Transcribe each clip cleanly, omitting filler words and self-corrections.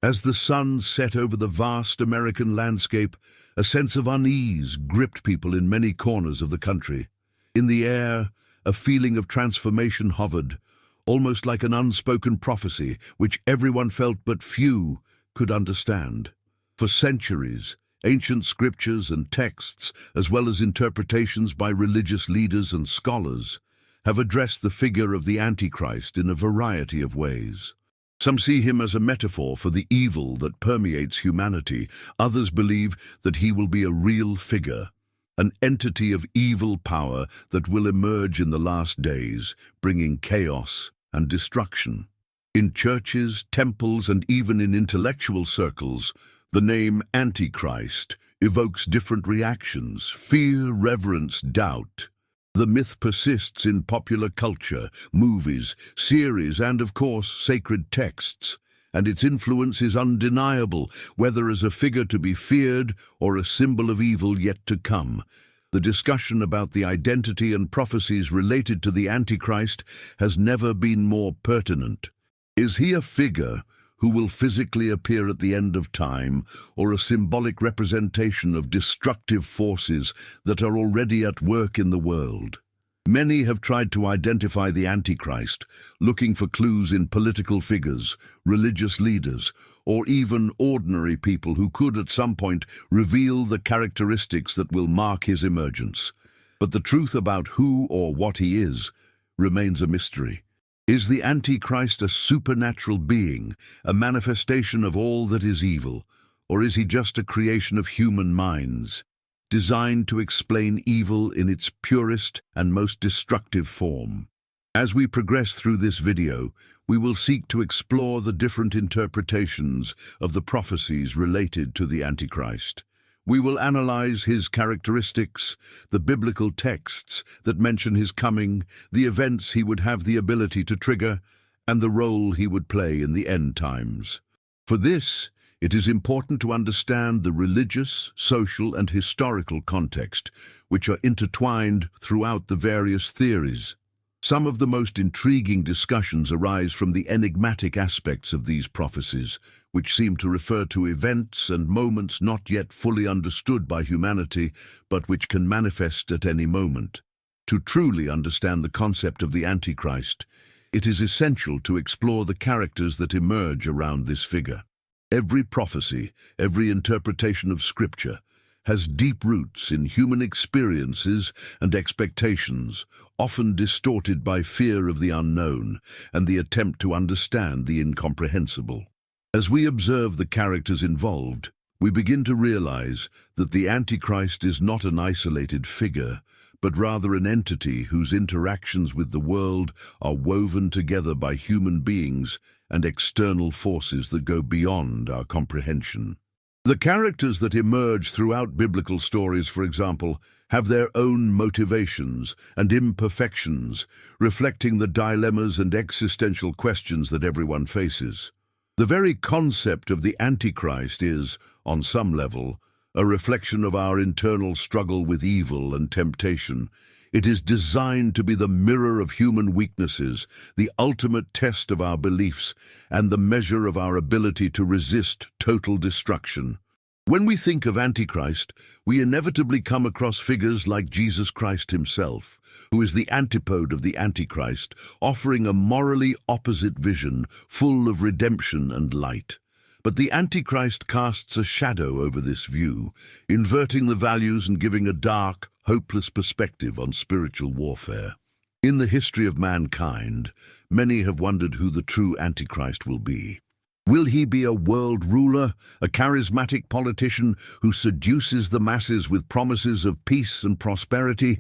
As the sun set over the vast American landscape, a sense of unease gripped people in many corners of the country. In the air, a feeling of transformation hovered, almost like an unspoken prophecy which everyone felt but few could understand. For centuries, ancient scriptures and texts, as well as interpretations by religious leaders and scholars, have addressed the figure of the Antichrist in a variety of ways. Some see him as a metaphor for the evil that permeates humanity. Others believe that he will be a real figure, an entity of evil power that will emerge in the last days, bringing chaos and destruction. In churches, temples, and even in intellectual circles, the name Antichrist evokes different reactions: fear, reverence, doubt. The myth persists in popular culture, movies, series, and of course, sacred texts, and its influence is undeniable, whether as a figure to be feared or a symbol of evil yet to come. The discussion about the identity and prophecies related to the Antichrist has never been more pertinent. Is he a figure who will physically appear at the end of time, or a symbolic representation of destructive forces that are already at work in the world? Many have tried to identify the Antichrist, looking for clues in political figures, religious leaders, or even ordinary people who could at some point reveal the characteristics that will mark his emergence. But the truth about who or what he is remains a mystery. Is the Antichrist a supernatural being, a manifestation of all that is evil, or is he just a creation of human minds, designed to explain evil in its purest and most destructive form? As we progress through this video, we will seek to explore the different interpretations of the prophecies related to the Antichrist. We will analyze his characteristics, the biblical texts that mention his coming, the events he would have the ability to trigger, and the role he would play in the end times. For this, it is important to understand the religious, social, and historical context, which are intertwined throughout the various theories. Some of the most intriguing discussions arise from the enigmatic aspects of these prophecies, which seem to refer to events and moments not yet fully understood by humanity, but which can manifest at any moment. To truly understand the concept of the Antichrist, it is essential to explore the characters that emerge around this figure. Every prophecy, every interpretation of Scripture, has deep roots in human experiences and expectations, often distorted by fear of the unknown and the attempt to understand the incomprehensible. As we observe the characters involved, we begin to realize that the Antichrist is not an isolated figure, but rather an entity whose interactions with the world are woven together by human beings and external forces that go beyond our comprehension. The characters that emerge throughout biblical stories, for example, have their own motivations and imperfections, reflecting the dilemmas and existential questions that everyone faces. The very concept of the Antichrist is, on some level, a reflection of our internal struggle with evil and temptation. It is designed to be the mirror of human weaknesses, the ultimate test of our beliefs, and the measure of our ability to resist total destruction. When we think of Antichrist, we inevitably come across figures like Jesus Christ himself, who is the antipode of the Antichrist, offering a morally opposite vision, full of redemption and light. But the Antichrist casts a shadow over this view, inverting the values and giving a dark, hopeless perspective on spiritual warfare. In the history of mankind, many have wondered who the true Antichrist will be. Will he be a world ruler, a charismatic politician who seduces the masses with promises of peace and prosperity?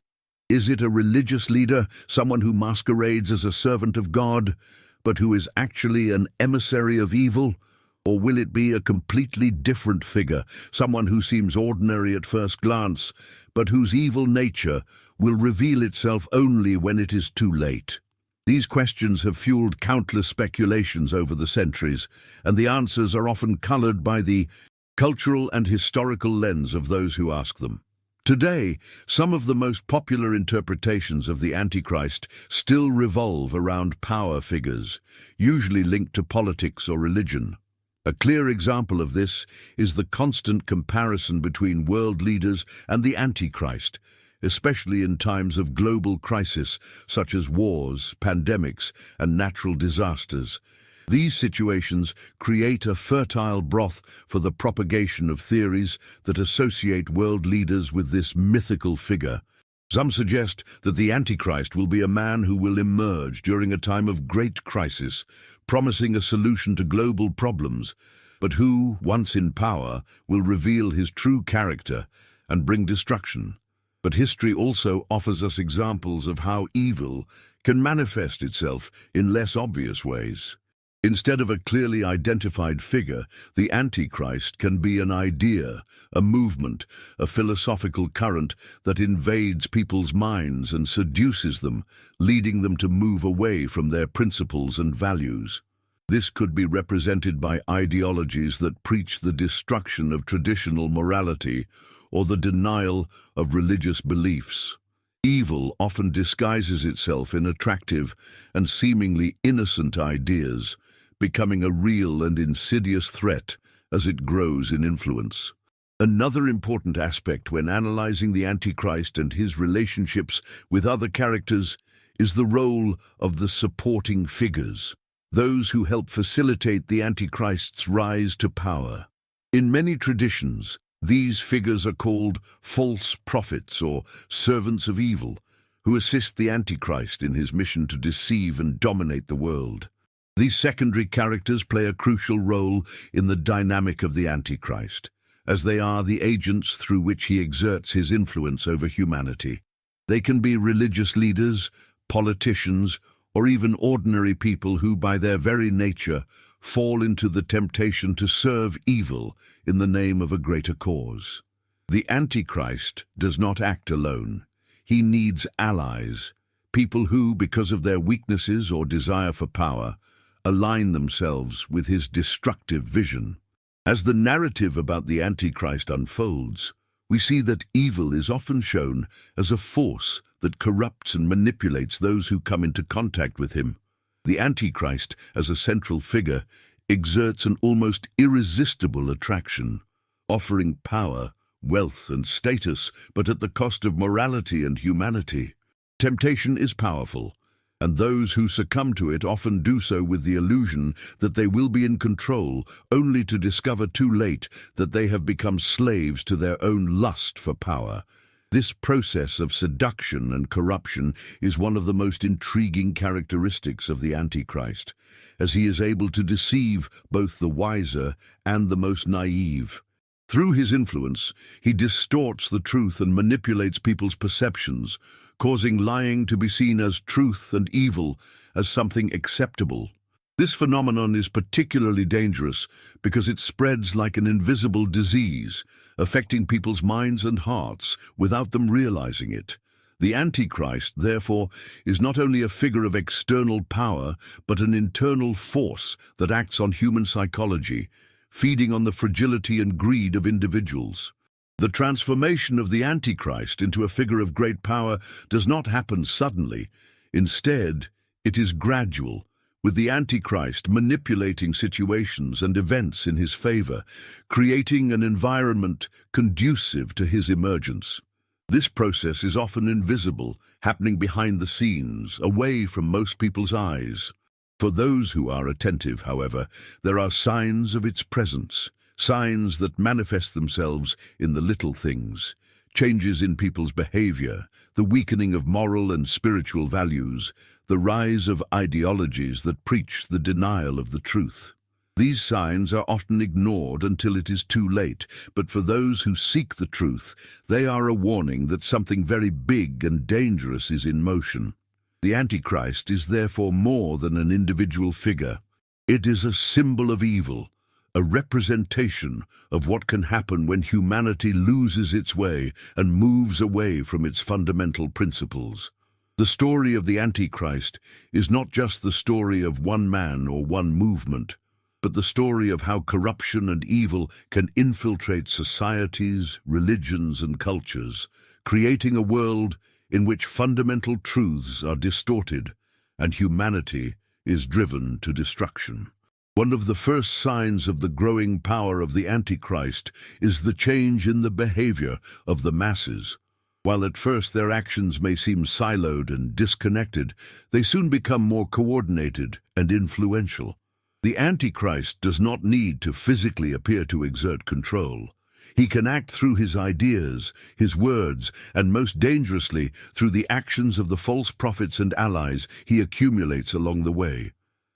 Is it a religious leader, someone who masquerades as a servant of God, but who is actually an emissary of evil? Or will it be a completely different figure, someone who seems ordinary at first glance, but whose evil nature will reveal itself only when it is too late? These questions have fueled countless speculations over the centuries, and the answers are often colored by the cultural and historical lens of those who ask them. Today, some of the most popular interpretations of the Antichrist still revolve around power figures, usually linked to politics or religion. A clear example of this is the constant comparison between world leaders and the Antichrist, especially in times of global crisis such as wars, pandemics, and natural disasters. These situations create a fertile broth for the propagation of theories that associate world leaders with this mythical figure. Some suggest that the Antichrist will be a man who will emerge during a time of great crisis, promising a solution to global problems, but who, once in power, will reveal his true character and bring destruction. But history also offers us examples of how evil can manifest itself in less obvious ways. Instead of a clearly identified figure, the Antichrist can be an idea, a movement, a philosophical current that invades people's minds and seduces them, leading them to move away from their principles and values. This could be represented by ideologies that preach the destruction of traditional morality or the denial of religious beliefs. Evil often disguises itself in attractive and seemingly innocent ideas, becoming a real and insidious threat as it grows in influence. Another important aspect when analyzing the Antichrist and his relationships with other characters is the role of the supporting figures, those who help facilitate the Antichrist's rise to power. In many traditions, these figures are called false prophets or servants of evil, who assist the Antichrist in his mission to deceive and dominate the world. These secondary characters play a crucial role in the dynamic of the Antichrist, as they are the agents through which he exerts his influence over humanity. They can be religious leaders, politicians, or even ordinary people who, by their very nature, fall into the temptation to serve evil in the name of a greater cause. The Antichrist does not act alone. He needs allies, people who, because of their weaknesses or desire for power, align themselves with his destructive vision. As the narrative about the Antichrist unfolds, we see that evil is often shown as a force that corrupts and manipulates those who come into contact with him. The Antichrist, as a central figure, exerts an almost irresistible attraction, offering power, wealth, and status, but at the cost of morality and humanity. Temptation is powerful, and those who succumb to it often do so with the illusion that they will be in control, only to discover too late that they have become slaves to their own lust for power. This process of seduction and corruption is one of the most intriguing characteristics of the Antichrist, as he is able to deceive both the wiser and the most naive. Through his influence, he distorts the truth and manipulates people's perceptions, causing lying to be seen as truth and evil as something acceptable. This phenomenon is particularly dangerous because it spreads like an invisible disease, affecting people's minds and hearts without them realizing it. The Antichrist, therefore, is not only a figure of external power, but an internal force that acts on human psychology, feeding on the fragility and greed of individuals. The transformation of the Antichrist into a figure of great power does not happen suddenly. Instead, it is gradual, with the Antichrist manipulating situations and events in his favor, creating an environment conducive to his emergence. This process is often invisible, happening behind the scenes, away from most people's eyes. For those who are attentive, however, there are signs of its presence, signs that manifest themselves in the little things, changes in people's behavior, the weakening of moral and spiritual values, the rise of ideologies that preach the denial of the truth. These signs are often ignored until it is too late, but for those who seek the truth, they are a warning that something very big and dangerous is in motion. The Antichrist is therefore more than an individual figure. It is a symbol of evil, a representation of what can happen when humanity loses its way and moves away from its fundamental principles. The story of the Antichrist is not just the story of one man or one movement, but the story of how corruption and evil can infiltrate societies, religions, and cultures, creating a world in which fundamental truths are distorted and humanity is driven to destruction. One of the first signs of the growing power of the Antichrist is the change in the behavior of the masses. While at first their actions may seem siloed and disconnected, they soon become more coordinated and influential. The Antichrist does not need to physically appear to exert control. He can act through his ideas, his words, and most dangerously, through the actions of the false prophets and allies he accumulates along the way.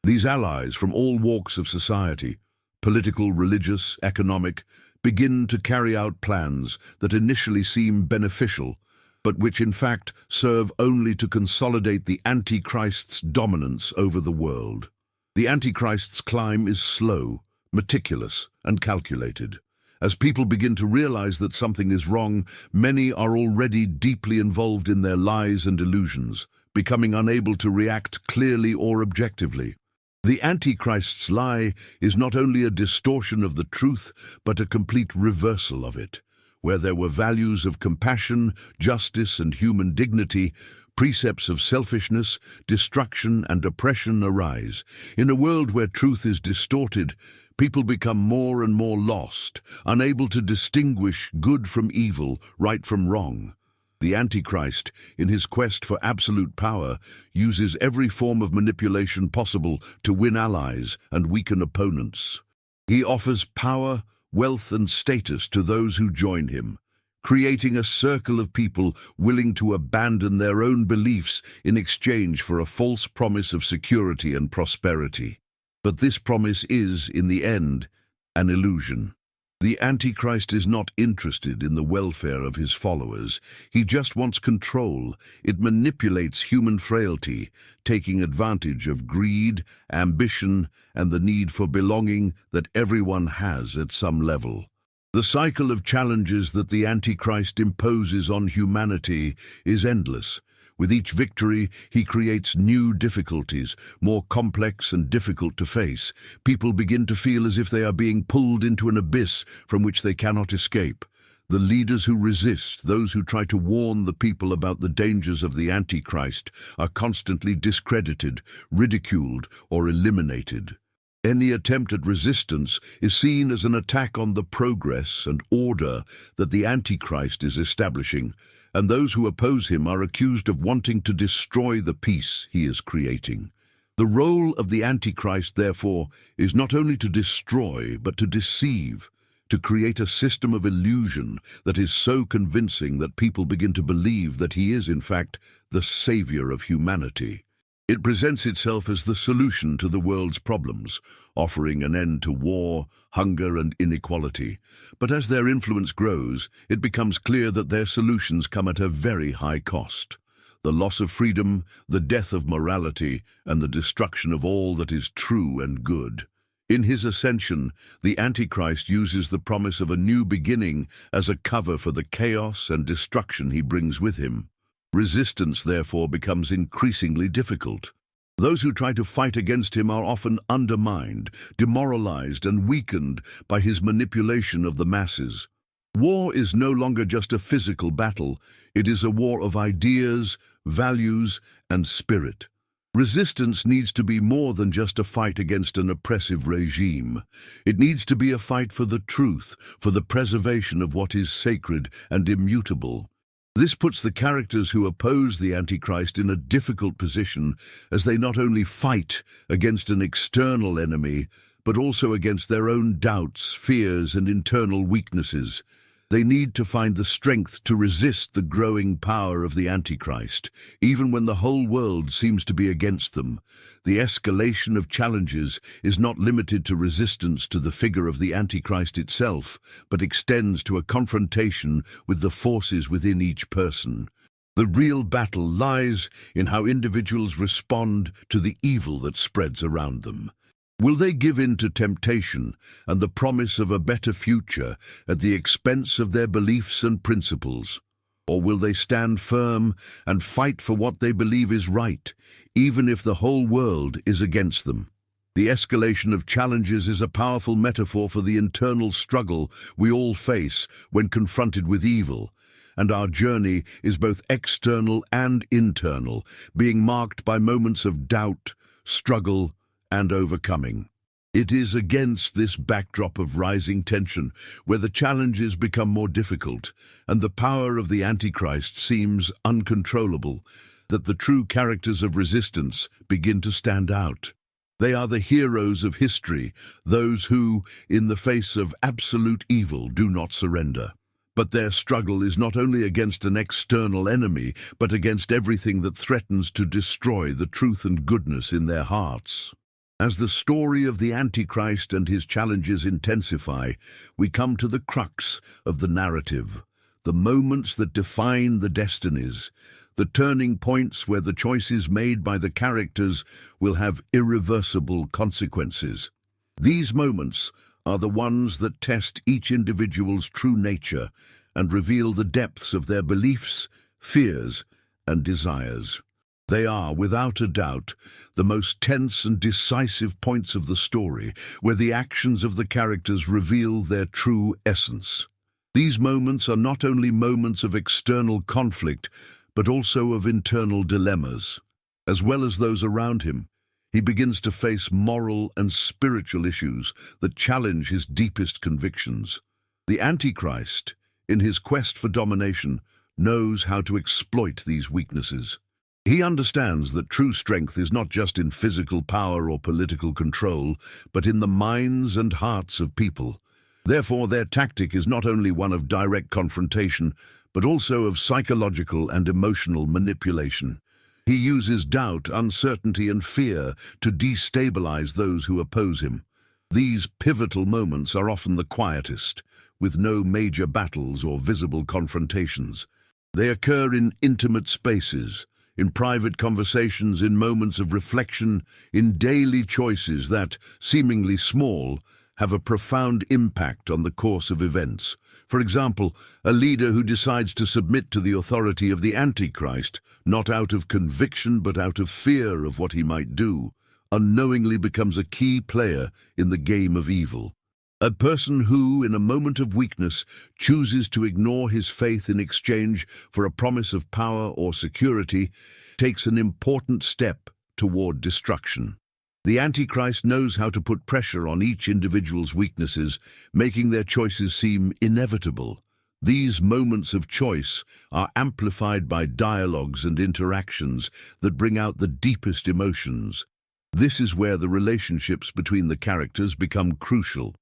These allies from all walks of society, political, religious, economic, begin to carry out plans that initially seem beneficial, but which in fact serve only to consolidate the Antichrist's dominance over the world. The Antichrist's climb is slow, meticulous, and calculated. As people begin to realize that something is wrong, many are already deeply involved in their lies and illusions, becoming unable to react clearly or objectively. The Antichrist's lie is not only a distortion of the truth, but a complete reversal of it. Where there were values of compassion, justice, and human dignity, precepts of selfishness, destruction, and oppression arise. In a world where truth is distorted, people become more and more lost, unable to distinguish good from evil, right from wrong. The Antichrist, in his quest for absolute power, uses every form of manipulation possible to win allies and weaken opponents. He offers power, wealth, and status to those who join him, creating a circle of people willing to abandon their own beliefs in exchange for a false promise of security and prosperity. But this promise is, in the end, an illusion. The Antichrist is not interested in the welfare of his followers. He just wants control. It manipulates human frailty, taking advantage of greed, ambition, and the need for belonging that everyone has at some level. The cycle of challenges that the Antichrist imposes on humanity is endless. With each victory, he creates new difficulties, more complex and difficult to face. People begin to feel as if they are being pulled into an abyss from which they cannot escape. The leaders who resist, those who try to warn the people about the dangers of the Antichrist, are constantly discredited, ridiculed, or eliminated. Any attempt at resistance is seen as an attack on the progress and order that the Antichrist is establishing, and those who oppose him are accused of wanting to destroy the peace he is creating. The role of the Antichrist, therefore, is not only to destroy, but to deceive, to create a system of illusion that is so convincing that people begin to believe that he is, in fact, the savior of humanity. It presents itself as the solution to the world's problems, offering an end to war, hunger, and inequality. But as their influence grows, it becomes clear that their solutions come at a very high cost. The loss of freedom, the death of morality, and the destruction of all that is true and good. In his ascension, the Antichrist uses the promise of a new beginning as a cover for the chaos and destruction he brings with him. Resistance, therefore, becomes increasingly difficult. Those who try to fight against him are often undermined, demoralized, and weakened by his manipulation of the masses. War is no longer just a physical battle. It is a war of ideas, values, and spirit. Resistance needs to be more than just a fight against an oppressive regime. It needs to be a fight for the truth, for the preservation of what is sacred and immutable. This puts the characters who oppose the Antichrist in a difficult position, as they not only fight against an external enemy, but also against their own doubts, fears, and internal weaknesses. They need to find the strength to resist the growing power of the Antichrist, even when the whole world seems to be against them. The escalation of challenges is not limited to resistance to the figure of the Antichrist itself, but extends to a confrontation with the forces within each person. The real battle lies in how individuals respond to the evil that spreads around them. Will they give in to temptation and the promise of a better future at the expense of their beliefs and principles? Or will they stand firm and fight for what they believe is right, even if the whole world is against them? The escalation of challenges is a powerful metaphor for the internal struggle we all face when confronted with evil, and our journey is both external and internal, being marked by moments of doubt, struggle, and overcoming. It is against this backdrop of rising tension, where the challenges become more difficult and the power of the Antichrist seems uncontrollable, that the true characters of resistance begin to stand out. They are the heroes of history, those who, in the face of absolute evil, do not surrender. But their struggle is not only against an external enemy, but against everything that threatens to destroy the truth and goodness in their hearts. As the story of the Antichrist and his challenges intensify, we come to the crux of the narrative, the moments that define the destinies, the turning points where the choices made by the characters will have irreversible consequences. These moments are the ones that test each individual's true nature and reveal the depths of their beliefs, fears, and desires. They are, without a doubt, the most tense and decisive points of the story, where the actions of the characters reveal their true essence. These moments are not only moments of external conflict, but also of internal dilemmas. As well as those around him, he begins to face moral and spiritual issues that challenge his deepest convictions. The Antichrist, in his quest for domination, knows how to exploit these weaknesses. He understands that true strength is not just in physical power or political control, but in the minds and hearts of people. Therefore, their tactic is not only one of direct confrontation, but also of psychological and emotional manipulation. He uses doubt, uncertainty, and fear to destabilize those who oppose him. These pivotal moments are often the quietest, with no major battles or visible confrontations. They occur in intimate spaces, in private conversations, in moments of reflection, in daily choices that, seemingly small, have a profound impact on the course of events. For example, a leader who decides to submit to the authority of the Antichrist, not out of conviction but out of fear of what he might do, unknowingly becomes a key player in the game of evil. A person who, in a moment of weakness, chooses to ignore his faith in exchange for a promise of power or security, takes an important step toward destruction. The Antichrist knows how to put pressure on each individual's weaknesses, making their choices seem inevitable. These moments of choice are amplified by dialogues and interactions that bring out the deepest emotions. This is where the relationships between the characters become crucial.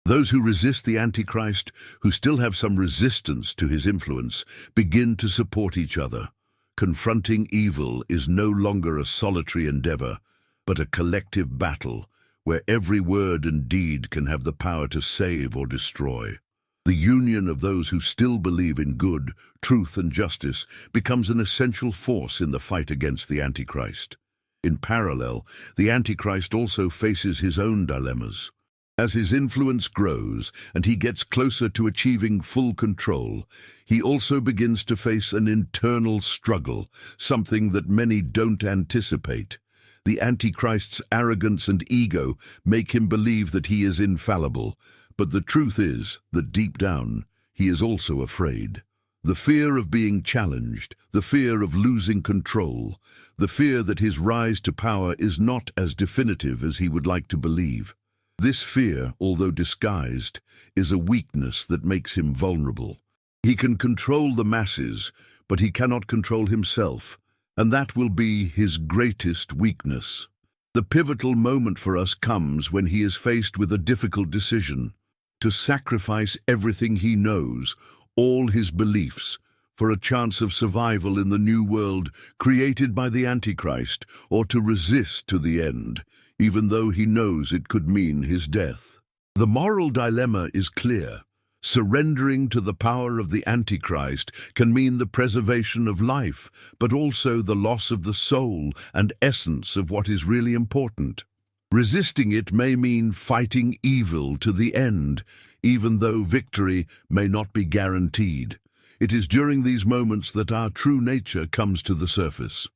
Those who resist the Antichrist, who still have some resistance to his influence, begin to support each other. Confronting evil is no longer a solitary endeavor, but a collective battle where every word and deed can have the power to save or destroy. The union of those who still believe in good, truth, and justice becomes an essential force in the fight against the Antichrist. In parallel, the Antichrist also faces his own dilemmas. As his influence grows and he gets closer to achieving full control, he also begins to face an internal struggle, something that many don't anticipate. The Antichrist's arrogance and ego make him believe that he is infallible, but the truth is that deep down, he is also afraid. The fear of being challenged, the fear of losing control, the fear that his rise to power is not as definitive as he would like to believe. This fear, although disguised, is a weakness that makes him vulnerable. He can control the masses, but he cannot control himself, and that will be his greatest weakness. The pivotal moment for us comes when he is faced with a difficult decision: to sacrifice everything he knows, all his beliefs, for a chance of survival in the new world created by the Antichrist, or to resist to the end, even though he knows it could mean his death. The moral dilemma is clear. Surrendering to the power of the Antichrist can mean the preservation of life, but also the loss of the soul and essence of what is really important. Resisting it may mean fighting evil to the end, even though victory may not be guaranteed. It is during these moments that our true nature comes to the surface.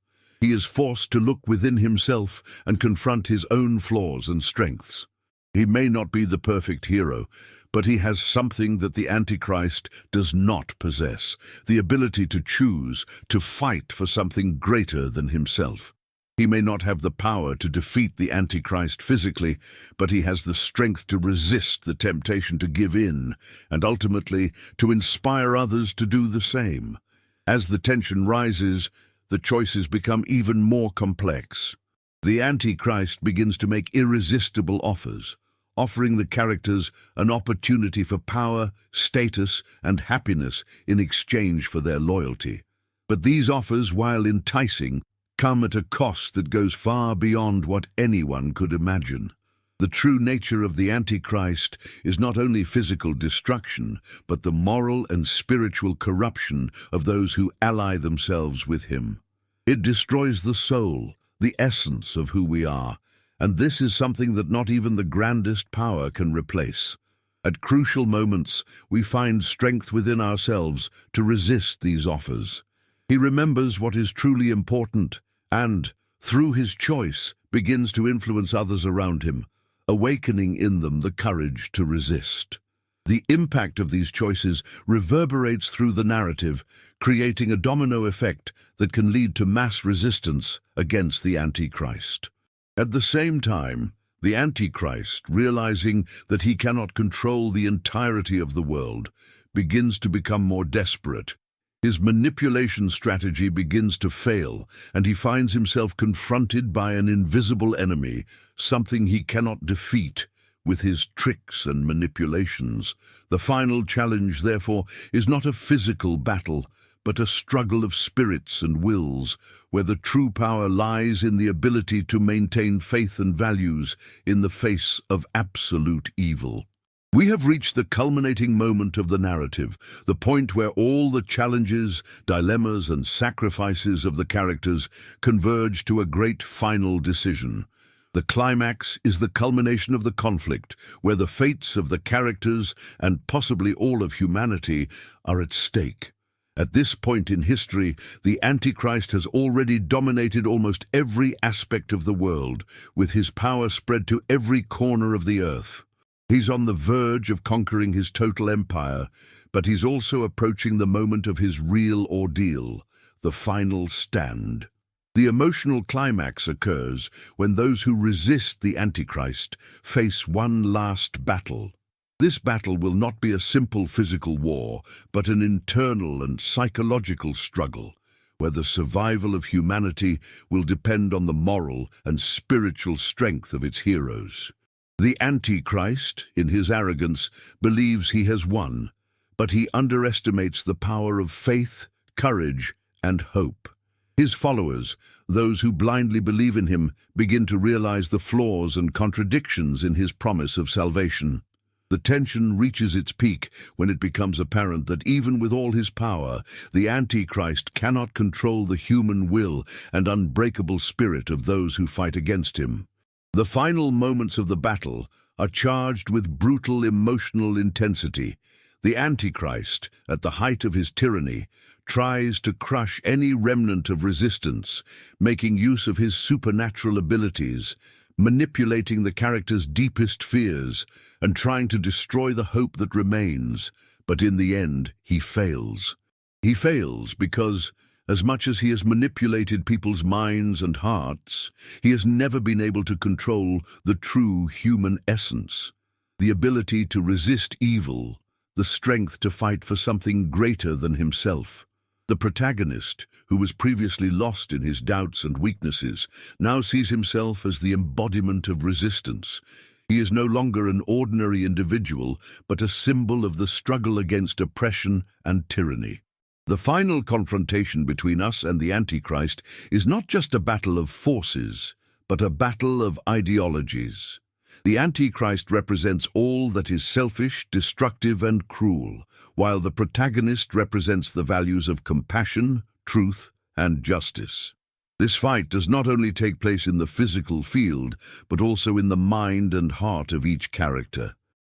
He is forced to look within himself and confront his own flaws and strengths. He may not be the perfect hero, but he has something that the Antichrist does not possess: the ability to choose, to fight for something greater than himself. He may not have the power to defeat the Antichrist physically, but he has the strength to resist the temptation to give in, and ultimately to inspire others to do the same. As the tension rises, the choices become even more complex. The Antichrist begins to make irresistible offers, offering the characters an opportunity for power, status, and happiness in exchange for their loyalty. But these offers, while enticing, come at a cost that goes far beyond what anyone could imagine. The true nature of the Antichrist is not only physical destruction, but the moral and spiritual corruption of those who ally themselves with him. It destroys the soul, the essence of who we are, and this is something that not even the grandest power can replace. At crucial moments, we find strength within ourselves to resist these offers. He remembers what is truly important and, through his choice, begins to influence others around him, awakening in them the courage to resist. The impact of these choices reverberates through the narrative, creating a domino effect that can lead to mass resistance against the Antichrist. At the same time, the Antichrist, realizing that he cannot control the entirety of the world, begins to become more desperate. His manipulation strategy begins to fail, and he finds himself confronted by an invisible enemy, something he cannot defeat with his tricks and manipulations. The final challenge, therefore, is not a physical battle, but a struggle of spirits and wills, where the true power lies in the ability to maintain faith and values in the face of absolute evil. We have reached the culminating moment of the narrative, the point where all the challenges, dilemmas, and sacrifices of the characters converge to a great final decision. The climax is the culmination of the conflict, where the fates of the characters and possibly all of humanity are at stake. At this point in history, the Antichrist has already dominated almost every aspect of the world, with his power spread to every corner of the earth. He's on the verge of conquering his total empire, but he's also approaching the moment of his real ordeal, the final stand. The emotional climax occurs when those who resist the Antichrist face one last battle. This battle will not be a simple physical war, but an internal and psychological struggle, where the survival of humanity will depend on the moral and spiritual strength of its heroes. The Antichrist, in his arrogance, believes he has won, but he underestimates the power of faith, courage, and hope. His followers, those who blindly believe in him, begin to realize the flaws and contradictions in his promise of salvation. The tension reaches its peak when it becomes apparent that even with all his power, the Antichrist cannot control the human will and unbreakable spirit of those who fight against him. The final moments of the battle are charged with brutal emotional intensity. The Antichrist, at the height of his tyranny, tries to crush any remnant of resistance, making use of his supernatural abilities, manipulating the character's deepest fears, and trying to destroy the hope that remains. But in the end, he fails. He fails because, as much as he has manipulated people's minds and hearts, he has never been able to control the true human essence, the ability to resist evil, the strength to fight for something greater than himself. The protagonist, who was previously lost in his doubts and weaknesses, now sees himself as the embodiment of resistance. He is no longer an ordinary individual, but a symbol of the struggle against oppression and tyranny. The final confrontation between us and the Antichrist is not just a battle of forces, but a battle of ideologies. The Antichrist represents all that is selfish, destructive, and cruel, while the protagonist represents the values of compassion, truth, and justice. This fight does not only take place in the physical field, but also in the mind and heart of each character.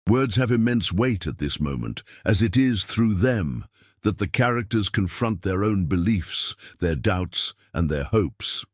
Words have immense weight at this moment, as it is through them that the characters confront their own beliefs, their doubts, and their hopes.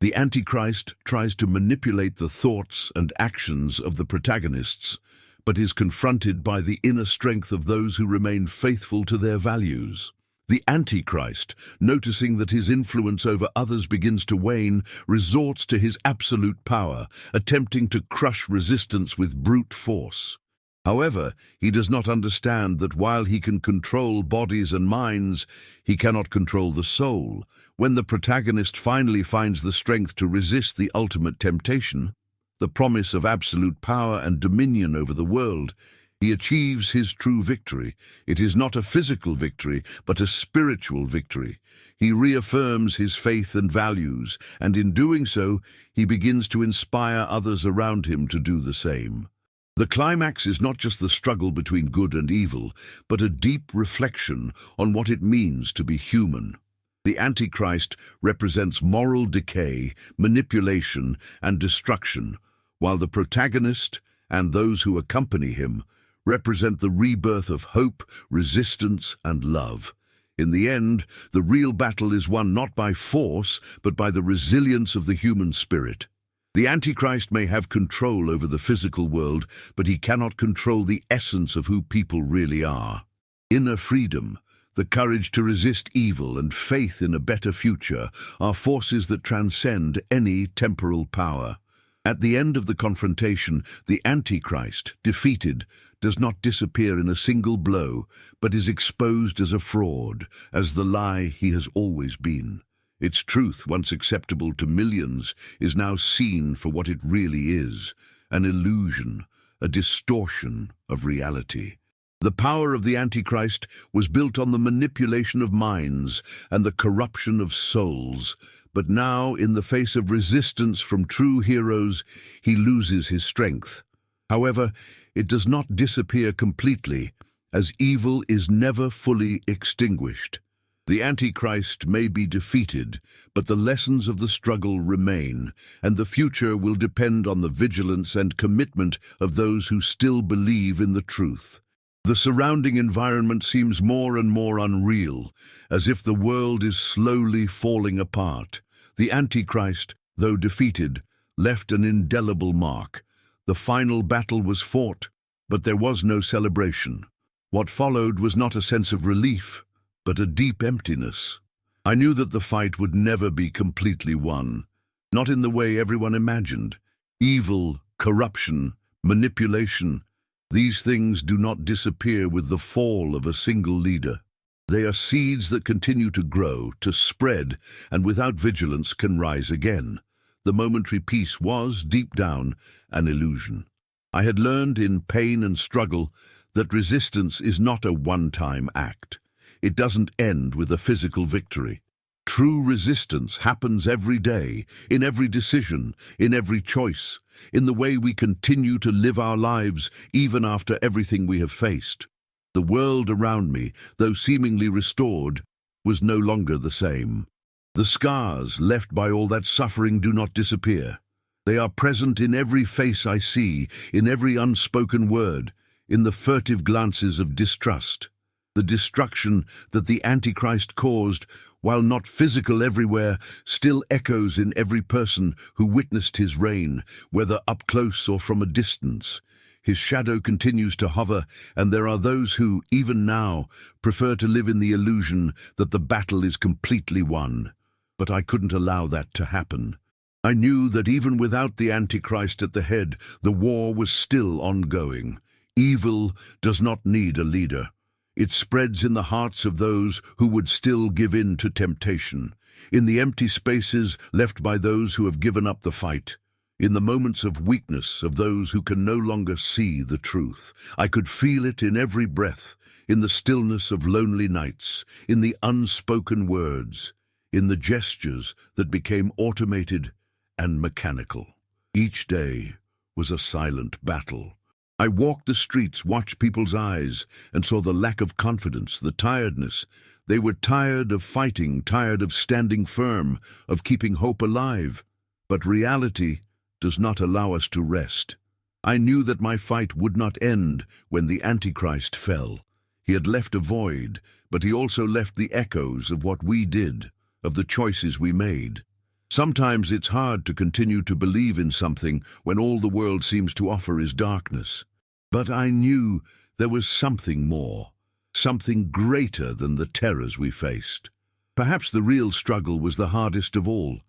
The Antichrist tries to manipulate the thoughts and actions of the protagonists, but is confronted by the inner strength of those who remain faithful to their values. The Antichrist, noticing that his influence over others begins to wane, resorts to his absolute power, attempting to crush resistance with brute force. However, he does not understand that while he can control bodies and minds, he cannot control the soul. When the protagonist finally finds the strength to resist the ultimate temptation, the promise of absolute power and dominion over the world, he achieves his true victory. It is not a physical victory, but a spiritual victory. He reaffirms his faith and values, and in doing so, he begins to inspire others around him to do the same. The climax is not just the struggle between good and evil, but a deep reflection on what it means to be human. The Antichrist represents moral decay, manipulation, and destruction, while the protagonist and those who accompany him represent the rebirth of hope, resistance, and love. In the end, the real battle is won not by force, but by the resilience of the human spirit. The Antichrist may have control over the physical world, but he cannot control the essence of who people really are. Inner freedom, the courage to resist evil, and faith in a better future are forces that transcend any temporal power. At the end of the confrontation, the Antichrist, defeated, does not disappear in a single blow, but is exposed as a fraud, as the lie he has always been. Its truth, once acceptable to millions, is now seen for what it really is, an illusion, a distortion of reality. The power of the Antichrist was built on the manipulation of minds and the corruption of souls, but now, in the face of resistance from true heroes, he loses his strength. However, it does not disappear completely, as evil is never fully extinguished. The Antichrist may be defeated, but the lessons of the struggle remain, and the future will depend on the vigilance and commitment of those who still believe in the truth. The surrounding environment seems more and more unreal, as if the world is slowly falling apart. The Antichrist, though defeated, left an indelible mark. The final battle was fought, but there was no celebration. What followed was not a sense of relief, but a deep emptiness. I knew that the fight would never be completely won, not in the way everyone imagined. Evil, corruption, manipulation, these things do not disappear with the fall of a single leader. They are seeds that continue to grow, to spread, and without vigilance can rise again. The momentary peace was, deep down, an illusion. I had learned in pain and struggle that resistance is not a one-time act. It doesn't end with a physical victory. True resistance happens every day, in every decision, in every choice, in the way we continue to live our lives even after everything we have faced. The world around me, though seemingly restored, was no longer the same. The scars left by all that suffering do not disappear. They are present in every face I see, in every unspoken word, in the furtive glances of distrust. The destruction that the Antichrist caused, while not physical everywhere, still echoes in every person who witnessed his reign, whether up close or from a distance. His shadow continues to hover, and there are those who, even now, prefer to live in the illusion that the battle is completely won. But I couldn't allow that to happen. I knew that even without the Antichrist at the head, the war was still ongoing. Evil does not need a leader. It spreads in the hearts of those who would still give in to temptation, in the empty spaces left by those who have given up the fight, in the moments of weakness of those who can no longer see the truth. I could feel it in every breath, in the stillness of lonely nights, in the unspoken words, in the gestures that became automated and mechanical. Each day was a silent battle. I walked the streets, watched people's eyes, and saw the lack of confidence, the tiredness. They were tired of fighting, tired of standing firm, of keeping hope alive. But reality does not allow us to rest. I knew that my fight would not end when the Antichrist fell. He had left a void, but he also left the echoes of what we did, of the choices we made. Sometimes it's hard to continue to believe in something when all the world seems to offer is darkness. But I knew there was something more, something greater than the terrors we faced. Perhaps the real struggle was the hardest of all,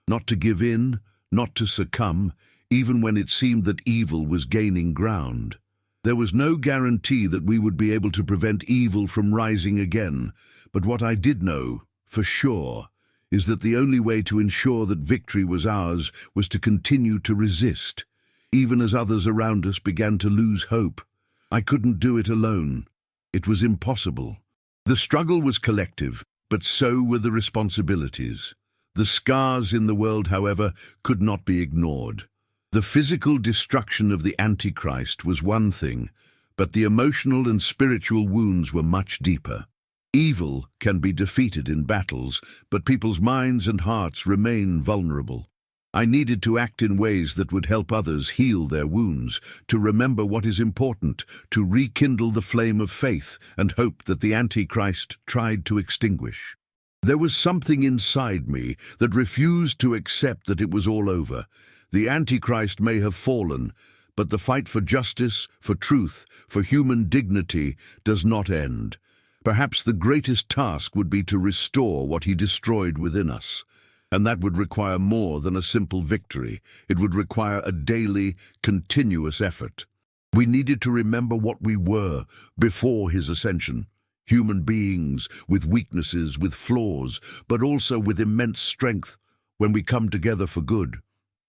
not to give in, not to succumb, even when it seemed that evil was gaining ground. There was no guarantee that we would be able to prevent evil from rising again, but what I did know, for sure, is that the only way to ensure that victory was ours was to continue to resist, even as others around us began to lose hope. I couldn't do it alone. It was impossible. The struggle was collective, but so were the responsibilities. The scars in the world, however, could not be ignored. The physical destruction of the Antichrist was one thing, but the emotional and spiritual wounds were much deeper. Evil can be defeated in battles, but people's minds and hearts remain vulnerable. I needed to act in ways that would help others heal their wounds, to remember what is important, to rekindle the flame of faith and hope that the Antichrist tried to extinguish. There was something inside me that refused to accept that it was all over. The Antichrist may have fallen, but the fight for justice, for truth, for human dignity does not end. Perhaps the greatest task would be to restore what he destroyed within us. And that would require more than a simple victory. It would require a daily, continuous effort. We needed to remember what we were before his ascension. Human beings with weaknesses, with flaws, but also with immense strength when we come together for good.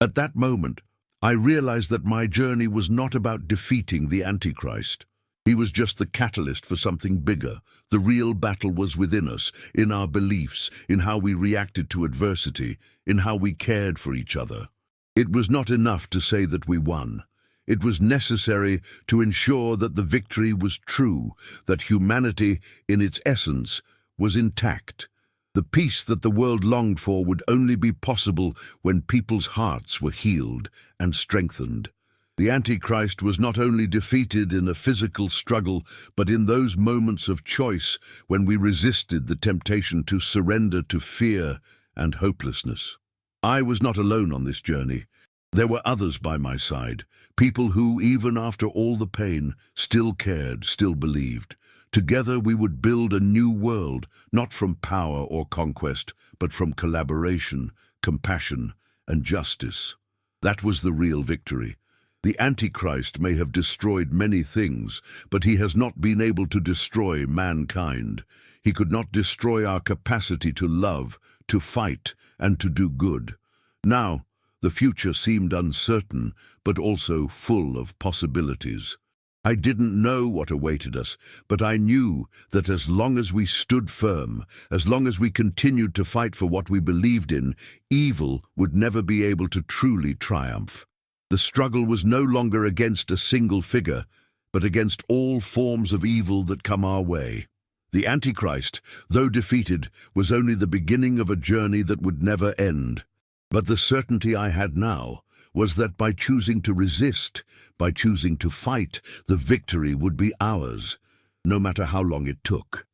At that moment, I realized that my journey was not about defeating the Antichrist. He was just the catalyst for something bigger. The real battle was within us, in our beliefs, in how we reacted to adversity, in how we cared for each other. It was not enough to say that we won. It was necessary to ensure that the victory was true, that humanity, in its essence, was intact. The peace that the world longed for would only be possible when people's hearts were healed and strengthened. The Antichrist was not only defeated in a physical struggle, but in those moments of choice when we resisted the temptation to surrender to fear and hopelessness. I was not alone on this journey. There were others by my side, people who, even after all the pain, still cared, still believed. Together we would build a new world, not from power or conquest, but from collaboration, compassion, and justice. That was the real victory. The Antichrist may have destroyed many things, but he has not been able to destroy mankind. He could not destroy our capacity to love, to fight, and to do good. Now, the future seemed uncertain, but also full of possibilities. I didn't know what awaited us, but I knew that as long as we stood firm, as long as we continued to fight for what we believed in, evil would never be able to truly triumph. The struggle was no longer against a single figure, but against all forms of evil that come our way. The Antichrist, though defeated, was only the beginning of a journey that would never end. But the certainty I had now was that by choosing to resist, by choosing to fight, the victory would be ours, no matter how long it took.